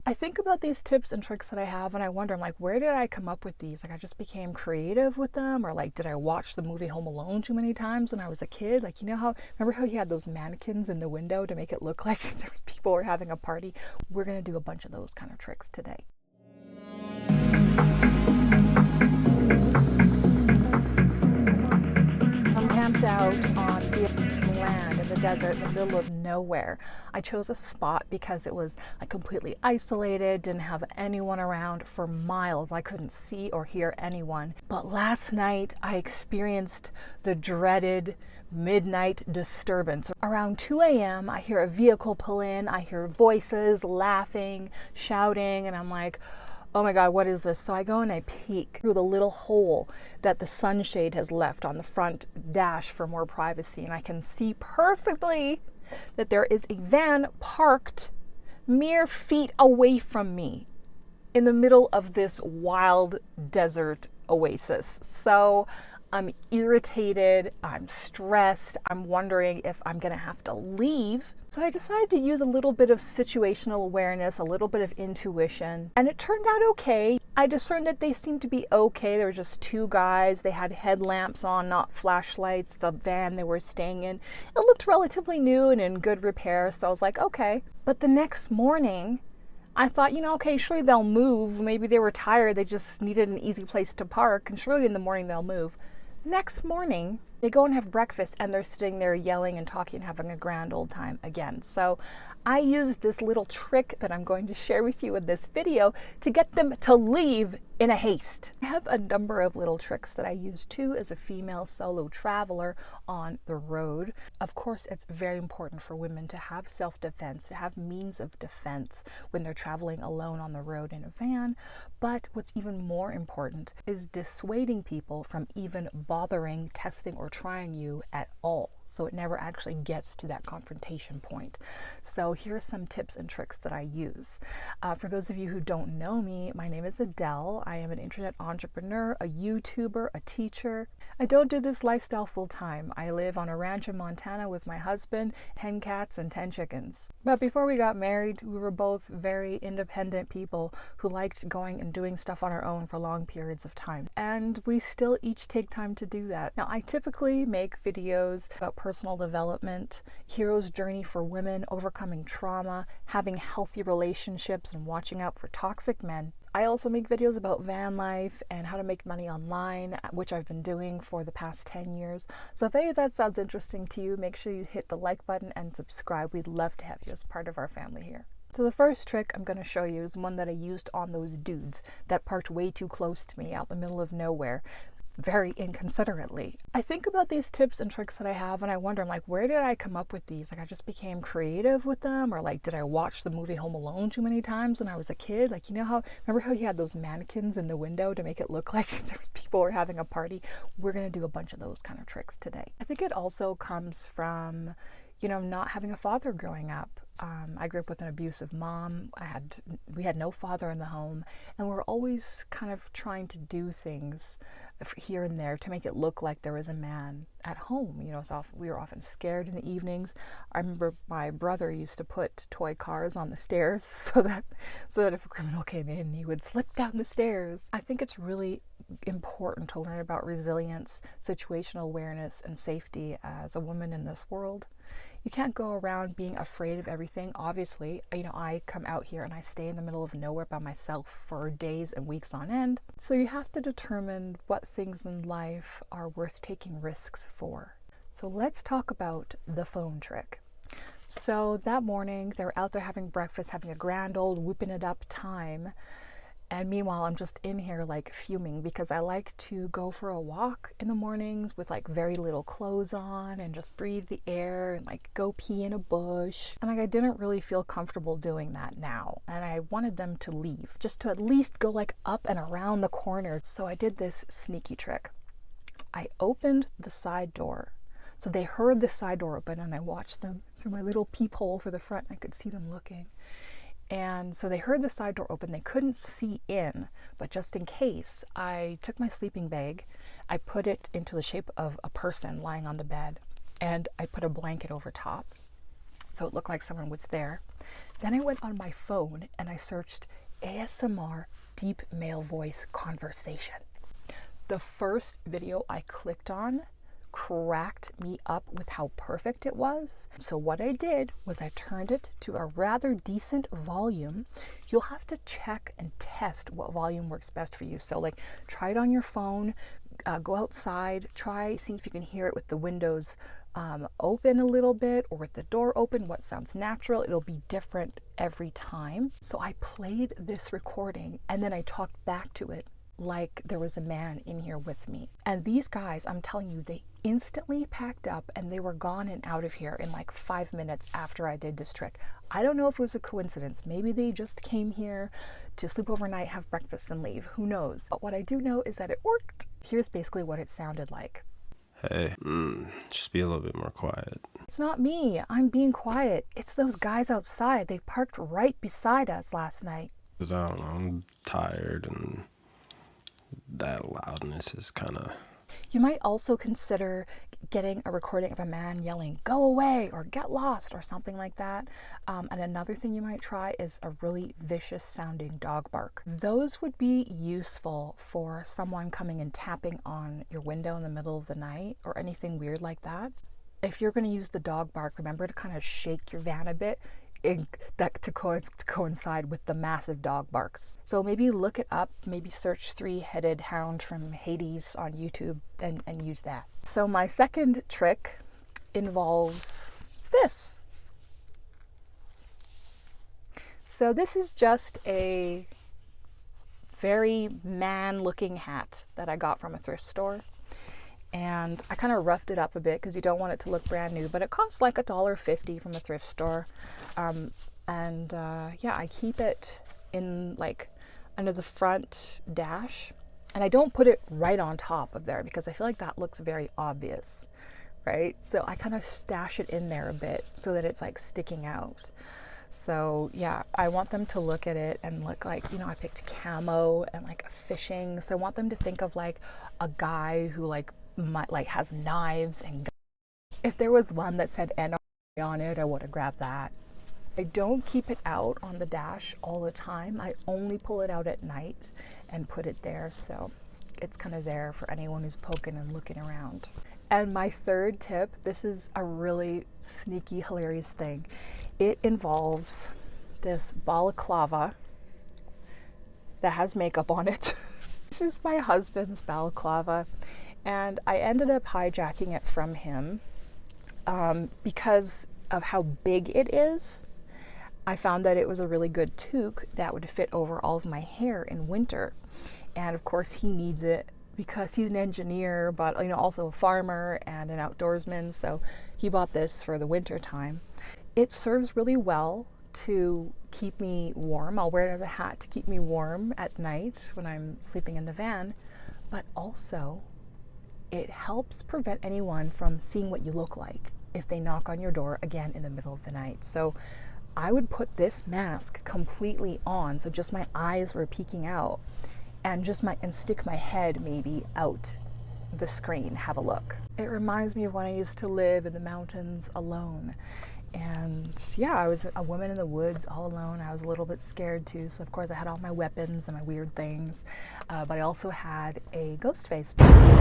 I think about these tips and tricks that I have and I wonder, I'm like, where did I come up with these? Like, I just became creative with them, or like, did I watch the movie Home Alone too many times when I was a kid? Like, remember how you had those mannequins in the window to make it look like there was people were having a party? We're going to do a bunch of those kind of tricks today. I'm camped out on the land in the desert in the middle of nowhere. I chose a spot because it was like completely isolated, didn't have anyone around for miles. I couldn't see or hear anyone. But last night I experienced the dreaded midnight disturbance. Around 2 a.m. I hear a vehicle pull in, I hear voices, laughing, shouting, and I'm like, oh my God, what is this? So I go and I peek through the little hole that the sunshade has left on the front dash for more privacy. And I can see perfectly that there is a van parked mere feet away from me in the middle of this wild desert oasis. So I'm irritated, I'm stressed, I'm wondering if I'm gonna have to leave. So I decided to use a little bit of situational awareness, a little bit of intuition, and it turned out okay. I discerned that they seemed to be okay. There were just two guys. They had headlamps on, not flashlights. The van they were staying in, it looked relatively new and in good repair, so I was like, okay. But the next morning, I thought, okay, surely they'll move. Maybe they were tired. They just needed an easy place to park, and surely in the morning they'll move. Next morning, they go and have breakfast, and they're sitting there yelling and talking, having a grand old time again. So I used this little trick that I'm going to share with you in this video to get them to leave in a haste. I have a number of little tricks that I use too as a female solo traveler on the road. Of course, it's very important for women to have self-defense, to have means of defense when they're traveling alone on the road in a van. But what's even more important is dissuading people from even bothering, testing, or trying you at all, so it never actually gets to that confrontation point. So here's some tips and tricks that I use. For those of you who don't know me, my name is Adele. I am an internet entrepreneur, a YouTuber, a teacher. I don't do this lifestyle full time. I live on a ranch in Montana with my husband, 10 cats, and 10 chickens. But before we got married, we were both very independent people who liked going and doing stuff on our own for long periods of time. And we still each take time to do that. Now, I typically make videos about personal development, hero's journey for women, overcoming trauma, having healthy relationships, and watching out for toxic men. I also make videos about van life and how to make money online, which I've been doing for the past 10 years. So if any of that sounds interesting to you, make sure you hit the like button and subscribe. We'd love to have you as part of our family here. So the first trick I'm going to show you is one that I used on those dudes that parked way too close to me out in the middle of nowhere, very inconsiderately. I think about these tips and tricks that I have and I wonder, I'm like, where did I come up with these? Like, I just became creative with them, or like, did I watch the movie Home Alone too many times when I was a kid? Like, remember how you had those mannequins in the window to make it look like there was people were having a party? We're going to do a bunch of those kind of tricks today. I think it also comes from, not having a father growing up. I grew up with an abusive mom. We had no father in the home, and we're always kind of trying to do things here and there to make it look like there was a man at home. So we were often scared in the evenings. I remember my brother used to put toy cars on the stairs so that if a criminal came in, he would slip down the stairs. I think it's really important to learn about resilience, situational awareness, and safety as a woman in this world. You can't go around being afraid of everything. Obviously, I come out here and I stay in the middle of nowhere by myself for days and weeks on end. So you have to determine what things in life are worth taking risks for. So let's talk about the phone trick. So that morning, they were out there having breakfast, having a grand old whooping it up time. And meanwhile, I'm just in here like fuming because I like to go for a walk in the mornings with like very little clothes on and just breathe the air and like go pee in a bush. And like I didn't really feel comfortable doing that now. And I wanted them to leave, just to at least go like up and around the corner. So I did this sneaky trick. I opened the side door. So they heard the side door open and I watched them through my little peephole for the front. I could see them looking. And so they heard the side door open. They couldn't see in, but just in case, I took my sleeping bag, I put it into the shape of a person lying on the bed, and I put a blanket over top. so it looked like someone was there. Then I went on my phone and I searched ASMR deep male voice conversation. The first video I clicked on cracked me up with how perfect it was. So what I did was I turned it to a rather decent volume. You'll have to check and test what volume works best for you. So like try it on your phone, go outside, try see if you can hear it with the windows open a little bit or with the door open, what sounds natural. It'll be different every time. So I played this recording and then I talked back to it like there was a man in here with me. And these guys, I'm telling you, they instantly packed up and they were gone and out of here in like 5 minutes after I did this trick. I don't know if it was a coincidence. Maybe they just came here to sleep overnight, have breakfast and leave. Who knows? But what I do know is that it worked. Here's basically what it sounded like. Hey, just be a little bit more quiet. It's not me. I'm being quiet. It's those guys outside. They parked right beside us last night. Because I don't know, I'm tired and that loudness is kind of... You might also consider getting a recording of a man yelling, "Go away," or "Get lost," or something like that. And another thing you might try is a really vicious sounding dog bark. Those would be useful for someone coming and tapping on your window in the middle of the night or anything weird like that. If you're going to use the dog bark, remember to kind of shake your van a bit to coincide with the massive dog barks. So maybe look it up, maybe search three-headed hound from Hades on YouTube and use that. So my second trick involves this. So this is just a very man-looking hat that I got from a thrift store. And I kind of roughed it up a bit because you don't want it to look brand new, but it costs like $1.50 from a thrift store. Yeah, I keep it in like under the front dash, and I don't put it right on top of there because I feel like that looks very obvious, right? So I kind of stash it in there a bit so that it's like sticking out. So yeah, I want them to look at it and look like, you know, I picked camo and like fishing. So I want them to think of like a guy who like has knives and guns. If there was one that said NRA on it, I would have grabbed that. I don't keep it out on the dash all the time. I only pull it out at night and put it there, so it's kind of there for anyone who's poking and looking around. And my third tip, this is a really sneaky, hilarious thing. It involves this balaclava that has makeup on it. This is my husband's balaclava. And I ended up hijacking it from him because of how big it is. I found that it was a really good toque that would fit over all of my hair in winter. And of course he needs it because he's an engineer, but you know, also a farmer and an outdoorsman. So he bought this for the winter time. It serves really well to keep me warm. I'll wear it as a hat to keep me warm at night when I'm sleeping in the van, but also it helps prevent anyone from seeing what you look like if they knock on your door again in the middle of the night. So I would put this mask completely on, so just my eyes were peeking out, and stick my head maybe out the screen, have a look. It reminds me of when I used to live in the mountains alone. And yeah, I was a woman in the woods all alone. I was a little bit scared too, so of course I had all my weapons and my weird things, but I also had a ghost face mask.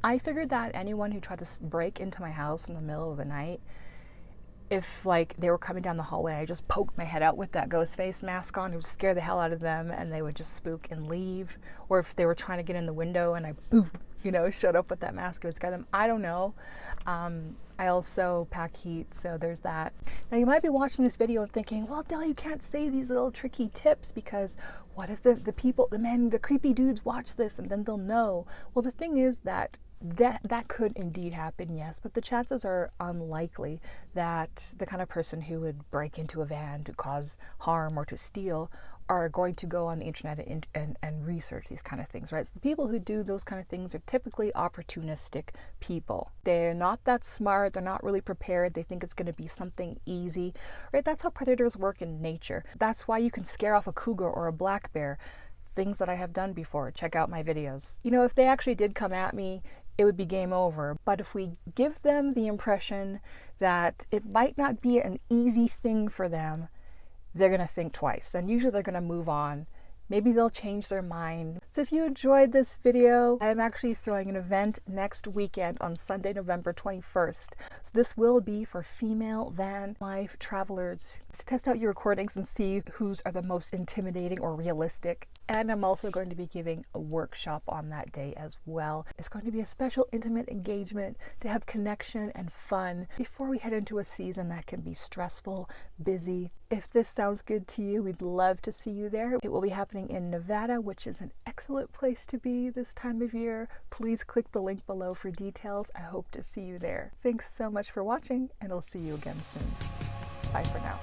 I figured that anyone who tried to break into my house in the middle of the night, if like they were coming down the hallway, I just poked my head out with that ghost face mask on, it would scare the hell out of them and they would just spook and leave. Or if they were trying to get in the window and I showed up with that mask, it would scare them. I don't know. I also pack heat, so there's that. Now you might be watching this video and thinking, well, Adelle, you can't say these little tricky tips because what if the creepy dudes watch this and then they'll know? Well, the thing is that could indeed happen, yes, but the chances are unlikely that the kind of person who would break into a van to cause harm or to steal are going to go on the internet and research these kind of things, right? So the people who do those kind of things are typically opportunistic people. They're not that smart, they're not really prepared, they think it's going to be something easy, right? That's how predators work in nature. That's why you can scare off a cougar or a black bear. Things that I have done before. Check out my videos. You know, if they actually did come at me it would be game over. But if we give them the impression that it might not be an easy thing for them, they're going to think twice. And usually they're going to move on. Maybe they'll change their mind. So if you enjoyed this video, I'm actually throwing an event next weekend on Sunday, November 21st. So this will be for female van life travelers to test out your recordings and see whose are the most intimidating or realistic. And I'm also going to be giving a workshop on that day as well. It's going to be a special intimate engagement to have connection and fun before we head into a season that can be stressful, busy. If this sounds good to you, we'd love to see you there. It will be happening in Nevada, which is an excellent place to be this time of year. Please click the link below for details. I hope to see you there. Thanks so much for watching, and I'll see you again soon. Bye for now.